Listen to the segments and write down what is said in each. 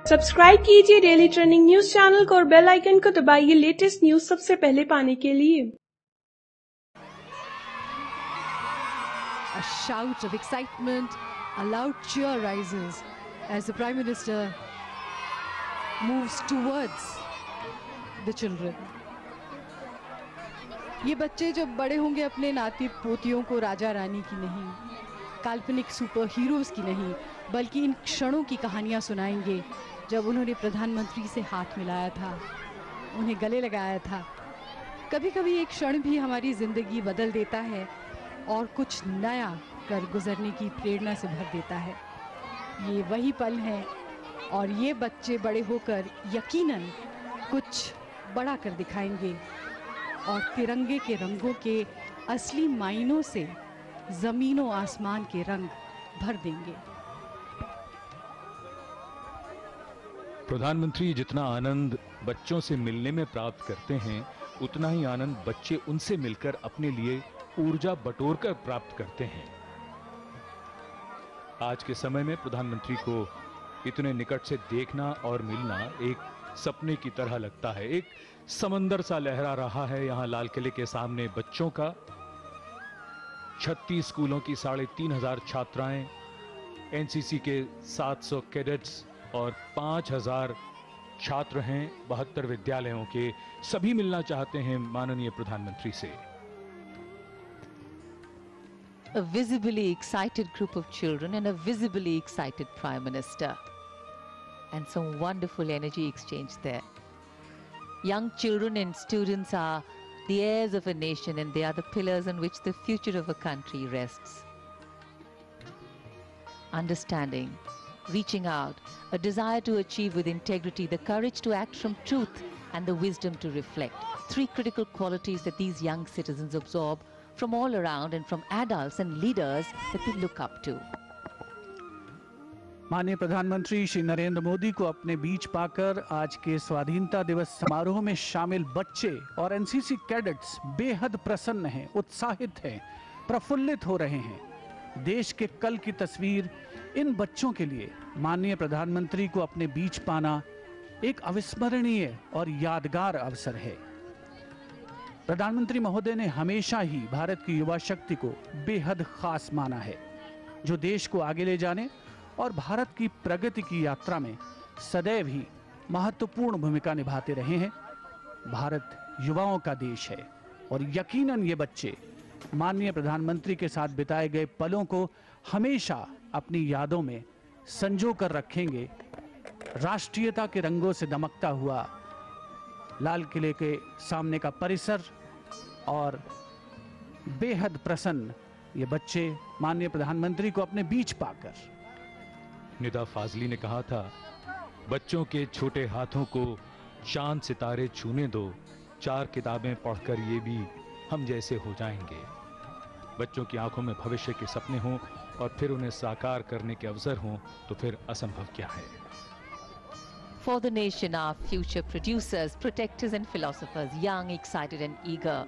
Subscribe कीजिए daily trending news channel को और बेल आइकन को दबाइए लेटेस्ट न्यूज सबसे पहले पाने के लिए। A shout of excitement, a loud cheer rises as the Prime Minister moves towards the children. ये बच्चे जब बड़े होंगे अपने नाती पोतियों को राजा रानी की नहीं, काल्पनिक सुपर हीरोज की नहीं, बल्कि इन क्षणों की कहानियां सुनाएंगे जब उन्होंने प्रधानमंत्री से हाथ मिलाया था, उन्हें गले लगाया था। कभी कभी एक क्षण भी हमारी जिंदगी बदल देता है और कुछ नया कर गुजरने की प्रेरणा से भर देता है। ये वही पल हैं और ये बच्चे बड़े होकर यकीनन कुछ बड़ा कर दिखाएंगे और तिरंगे के रंगों के असली मायनों से जमीनों आसमान के रंग भर देंगे। प्रधानमंत्री जितना आनंद बच्चों से मिलने में प्राप्त करते हैं, उतना ही आनंद बच्चे उनसे मिलकर अपने लिए ऊर्जा बटोरकर प्राप्त करते हैं। आज के समय में प्रधानमंत्री को इतने निकट से देखना और मिलना एक सपने की तरह लगता है। एक समंदर सा लहरा रहा है यहां लाल किले के सामने बच्चों का। 36 स्कूलों की 3,500 छात्राएं, एनसीसी के 700 कैडेट्स और 5,000 छात्र हैं 72 विद्यालयों के। सभी मिलना चाहते हैं माननीय प्रधानमंत्री से। A visibly excited group of children and a visibly excited Prime Minister. And some wonderful energy exchange there. Young children and students are the heirs of a nation and they are the pillars on which the future of a country rests. Understanding, reaching out, a desire to achieve with integrity, the courage to act from truth and the wisdom to reflect. Three critical qualities that these young citizens absorb from all around and from adults and leaders that they look up to. माननीय प्रधानमंत्री श्री नरेंद्र मोदी को अपने बीच पाकर आज के स्वाधीनता दिवस समारोह में शामिल बच्चे और एनसीसी कैडेट्स बेहद प्रसन्न हैं, उत्साहित हैं, प्रफुल्लित हो रहे हैं। देश के कल की तस्वीर इन बच्चों के लिए माननीय प्रधानमंत्री को अपने बीच पाना एक अविस्मरणीय और यादगार अवसर है। प्रधानमंत्री महोदय ने हमेशा ही भारत की युवा शक्ति को बेहद खास माना है, जो देश को आगे ले जाने और भारत की प्रगति की यात्रा में सदैव ही महत्वपूर्ण भूमिका निभाते रहे हैं। भारत युवाओं का देश है और यकीनन ये बच्चे माननीय प्रधानमंत्री के साथ बिताए गए पलों को हमेशा अपनी यादों में संजो कर रखेंगे। राष्ट्रीयता के रंगों से दमकता हुआ लाल किले के सामने का परिसर और बेहद प्रसन्न ये बच्चे माननीय प्रधानमंत्री को अपने बीच पाकर। निदा फाजली ने कहा था, बच्चों के छोटे हाथों को चांद सितारे छूने दो, 4 किताबें पढ़कर ये भी हम जैसे हो जाएंगे। बच्चों की आंखों में भविष्य के सपने हों और फिर उन्हें साकार करने के अवसर हों तो फिर असंभव क्या है। For the nation, our future producers, protectors and philosophers, young, excited and eager.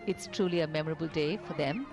It's truly a memorable day for them.